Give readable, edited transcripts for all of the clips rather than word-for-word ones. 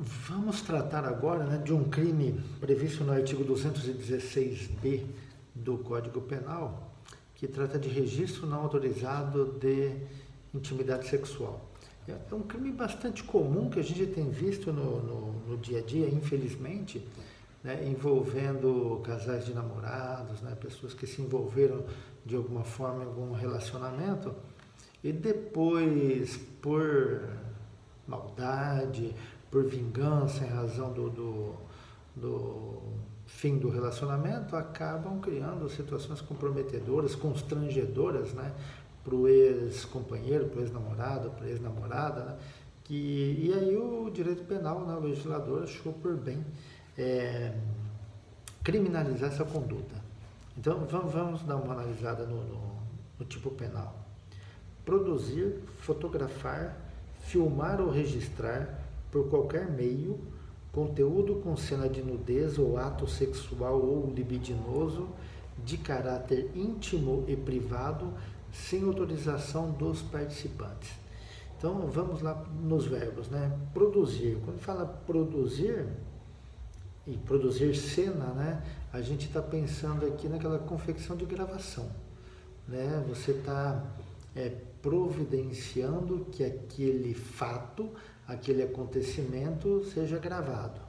Vamos tratar agora, né, de um crime previsto no artigo 216b do Código Penal, que trata de registro não autorizado de intimidade sexual. É um crime bastante comum que a gente tem visto no dia a dia, infelizmente, né, envolvendo casais de namorados, né, pessoas que se envolveram de alguma forma em algum relacionamento e depois, por maldade, por vingança em razão do fim do relacionamento, acabam criando situações comprometedoras, constrangedoras, né, para o ex-companheiro, para o ex-namorado, para a ex-namorada, né, e aí o direito penal, né, o legislador achou por bem criminalizar essa conduta. Então vamos dar uma analisada no tipo penal. Produzir, fotografar, filmar ou registrar por qualquer meio conteúdo com cena de nudez ou ato sexual ou libidinoso de caráter íntimo e privado sem autorização dos participantes. Então vamos lá nos verbos, né? Produzir. Quando fala produzir e produzir cena, né? A gente está pensando aqui naquela confecção de gravação, né? Você está providenciando que aquele fato, aquele acontecimento seja gravado.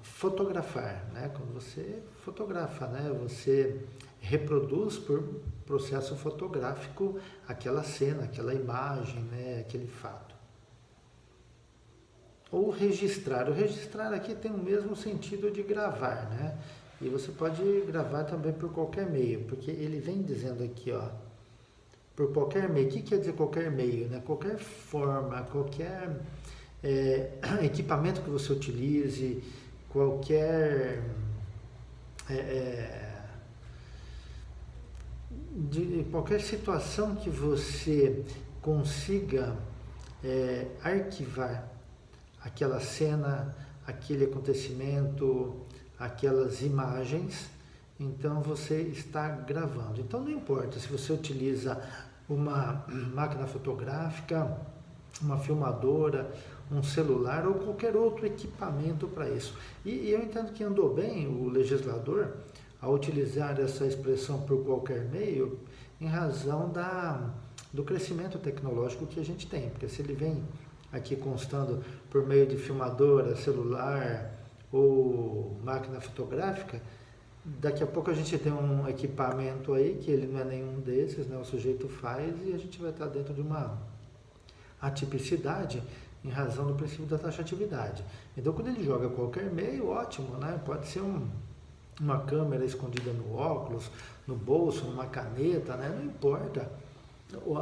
Fotografar, né? Quando você fotografa, né? Você reproduz por processo fotográfico aquela cena, aquela imagem, né? Aquele fato. Ou registrar. O registrar aqui tem o mesmo sentido de gravar, né? E você pode gravar também por qualquer meio, porque ele vem dizendo aqui, ó, por qualquer meio. O que quer dizer qualquer meio, né? Qualquer forma, qualquer equipamento que você utilize, qualquer de qualquer situação que você consiga arquivar aquela cena, aquele acontecimento, aquelas imagens, então você está gravando. Então não importa se você utiliza uma máquina fotográfica, uma filmadora, um celular ou qualquer outro equipamento para isso. E eu entendo que andou bem o legislador ao utilizar essa expressão por qualquer meio em razão do crescimento tecnológico que a gente tem, porque se ele vem aqui constando por meio de filmadora, celular ou máquina fotográfica, daqui a pouco a gente tem um equipamento aí que ele não é nenhum desses, né? O sujeito faz e a gente vai estar dentro de uma atipicidade em razão do princípio da taxatividade. Então, quando ele joga qualquer meio, ótimo, né? Pode ser uma câmera escondida no óculos, no bolso, numa caneta, né? Não importa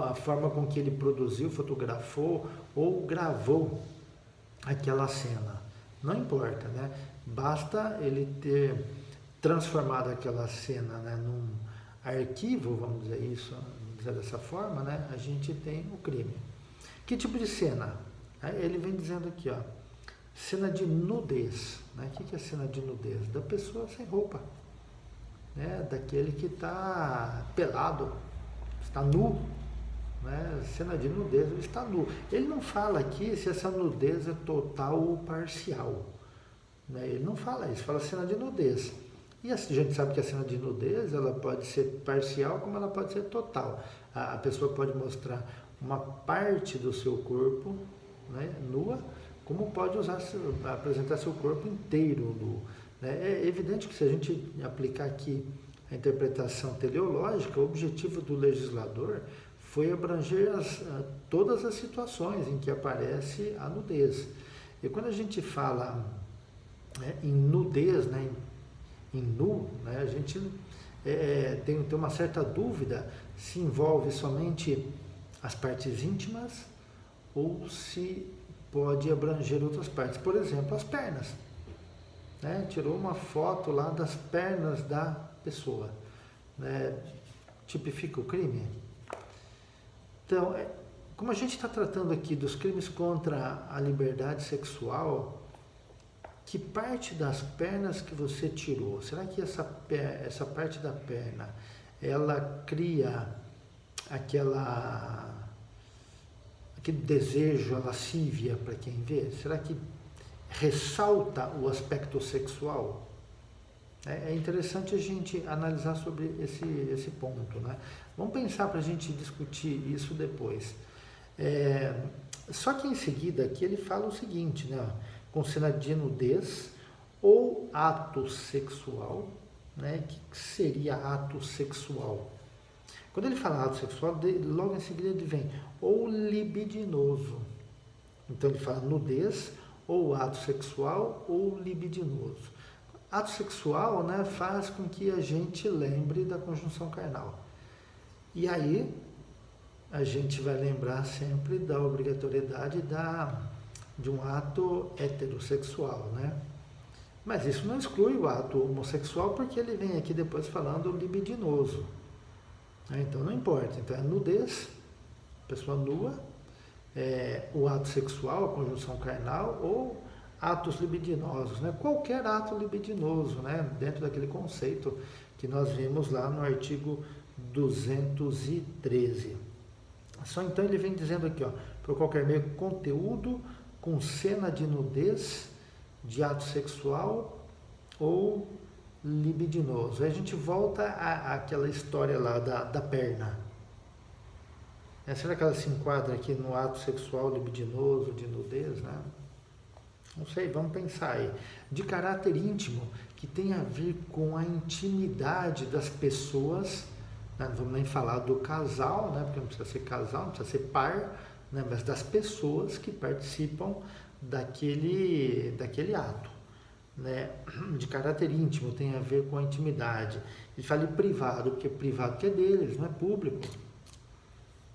a forma com que ele produziu, fotografou ou gravou aquela cena. Não importa, né? Basta ele ter transformado aquela cena, né, num arquivo, vamos dizer isso, vamos dizer dessa forma, né? A gente tem o crime. Que tipo de cena? Ele vem dizendo aqui, ó, cena de nudez. Né? O que é cena de nudez? Da pessoa sem roupa, né? Daquele que está pelado, está nu, né? Cena de nudez, ele está nu. Ele não fala aqui se essa nudez é total ou parcial, né? Ele não fala isso, fala cena de nudez. E a gente sabe que a cena de nudez ela pode ser parcial como ela pode ser total. A pessoa pode mostrar uma parte do seu corpo, né, nua, como pode apresentar seu corpo inteiro nu. Né? É evidente que se a gente aplicar aqui a interpretação teleológica, o objetivo do legislador foi abranger todas as situações em que aparece a nudez. E quando a gente fala em nudez, né, em nu, né, a gente tem uma certa dúvida se envolve somente as partes íntimas ou se pode abranger outras partes. Por exemplo, as pernas. Né? Tirou uma foto lá das pernas da pessoa. Né? Tipifica o crime? Então, como a gente está tratando aqui dos crimes contra a liberdade sexual, que parte das pernas que você tirou? Será que essa parte da perna, ela cria aquela aquele desejo, a lascívia para quem vê? Será que ressalta o aspecto sexual? É interessante a gente analisar sobre esse ponto, né? Vamos pensar para a gente discutir isso depois. Só que em seguida aqui ele fala o seguinte, né? Com cena de nudez ou ato sexual, né? O que seria ato sexual? Quando ele fala ato sexual, logo em seguida ele vem ou libidinoso. Então ele fala nudez ou ato sexual ou libidinoso. Ato sexual, né, faz com que a gente lembre da conjunção carnal. E aí a gente vai lembrar sempre da obrigatoriedade de um ato heterossexual, né? Mas isso não exclui o ato homossexual, porque ele vem aqui depois falando libidinoso. Então não importa. Então é nudez, pessoa nua, o ato sexual, a conjunção carnal, ou atos libidinosos, né? Qualquer ato libidinoso, né? Dentro daquele conceito que nós vimos lá no artigo 213. Só então ele vem dizendo aqui, ó, por qualquer meio, conteúdo com cena de nudez, de ato sexual ou libidinoso. Aí a gente volta àquela história lá da perna. Será que ela se enquadra aqui no ato sexual libidinoso, de nudez, né? Não sei, vamos pensar aí. De caráter íntimo, que tem a ver com a intimidade das pessoas, né? Não vamos nem falar do casal, né? Porque não precisa ser casal, não precisa ser par, né? Mas das pessoas que participam daquele ato, né? De caráter íntimo, tem a ver com a intimidade. Ele fala em privado, porque privado que é deles, não é público.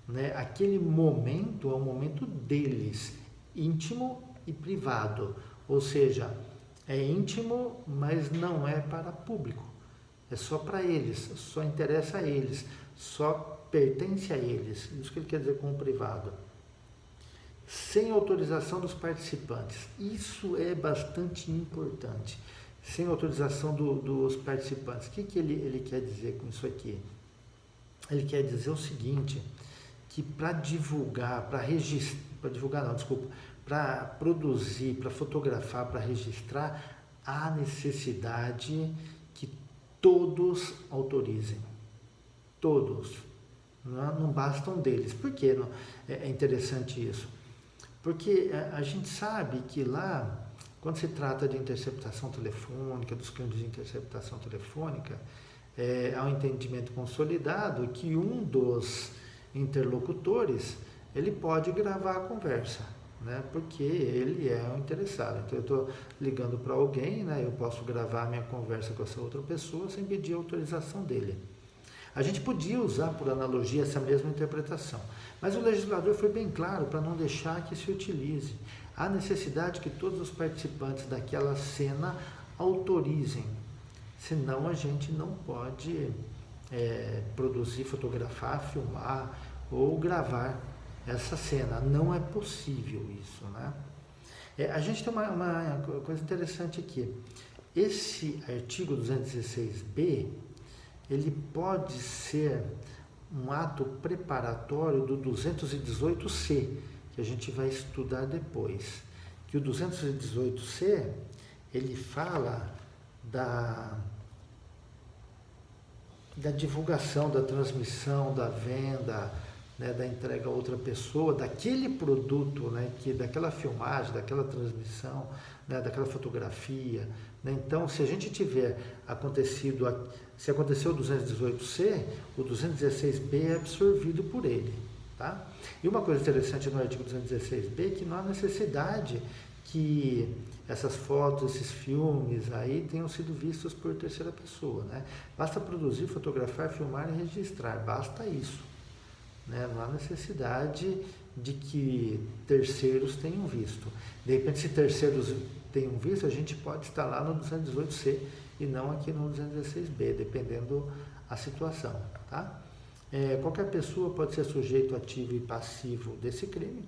Né? Aquele momento é um momento deles, íntimo e privado, ou seja, é íntimo, mas não é para público, é só para eles, só interessa a eles, só pertence a eles, isso que ele quer dizer com o privado. Sem autorização dos participantes, isso é bastante importante, sem autorização dos participantes. O que ele quer dizer com isso aqui? Ele quer dizer o seguinte, que para divulgar, para produzir, para fotografar, para registrar, há necessidade que todos autorizem. Todos. Não basta um deles. Por que é interessante isso? Porque a gente sabe que lá, quando se trata de interceptação telefônica, dos crimes de interceptação telefônica, há um entendimento consolidado que um dos interlocutores, ele pode gravar a conversa, né? Porque ele é o interessado. Então eu estou ligando para alguém, né? Eu posso gravar a minha conversa com essa outra pessoa sem pedir autorização dele. A gente podia usar por analogia essa mesma interpretação, mas o legislador foi bem claro para não deixar que se utilize. Há necessidade que todos os participantes daquela cena autorizem, senão a gente não pode produzir, fotografar, filmar ou gravar essa cena. Não é possível isso, né? A gente tem uma coisa interessante aqui. Esse artigo 216b, ele pode ser um ato preparatório do 218c, que a gente vai estudar depois. Que o 218c, ele fala da divulgação, da transmissão, da venda, né, da entrega a outra pessoa, daquele produto, né, daquela filmagem, daquela transmissão, né, daquela fotografia. Né? Então, se a gente tiver se aconteceu o 218C, o 216B é absorvido por ele. Tá? E uma coisa interessante no artigo 216B é que não há necessidade que essas fotos, esses filmes aí tenham sido vistos por terceira pessoa, né? Basta produzir, fotografar, filmar e registrar, basta isso, né? Não há necessidade de que terceiros tenham visto. De repente, se terceiros tenham visto, a gente pode estar lá no 218C e não aqui no 216B, dependendo a situação, tá? Qualquer pessoa pode ser sujeito ativo e passivo desse crime.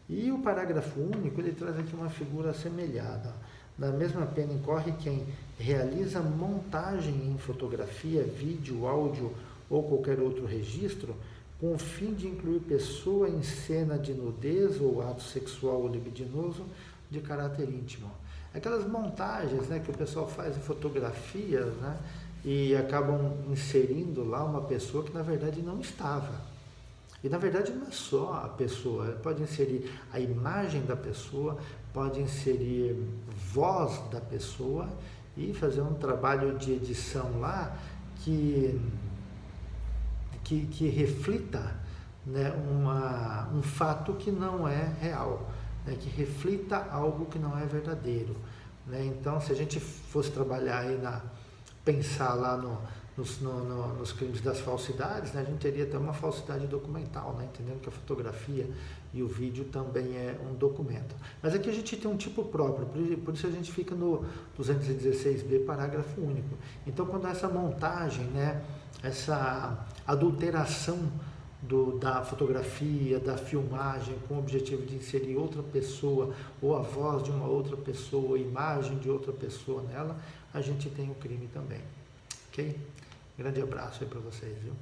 E o parágrafo único, ele traz aqui uma figura assemelhada. Na mesma pena incorre quem realiza montagem em fotografia, vídeo, áudio ou qualquer outro registro com o fim de incluir pessoa em cena de nudez ou ato sexual ou libidinoso de caráter íntimo. Aquelas montagens, né, que o pessoal faz em fotografias, né, e acabam inserindo lá uma pessoa que na verdade não estava. E na verdade não é só a pessoa, pode inserir a imagem da pessoa, pode inserir voz da pessoa e fazer um trabalho de edição lá que reflita, né, um fato que não é real, né, que reflita algo que não é verdadeiro. Né? Então, se a gente fosse trabalhar aí pensar lá nos crimes das falsidades, né, a gente teria até uma falsidade documental, né, entendendo que a fotografia e o vídeo também é um documento. Mas aqui a gente tem um tipo próprio, por isso a gente fica no 216b, parágrafo único. Então, quando essa montagem, né, essa adulteração da fotografia, da filmagem, com o objetivo de inserir outra pessoa, ou a voz de uma outra pessoa, a imagem de outra pessoa nela, a gente tem o crime também. Ok? Grande abraço aí para vocês, viu?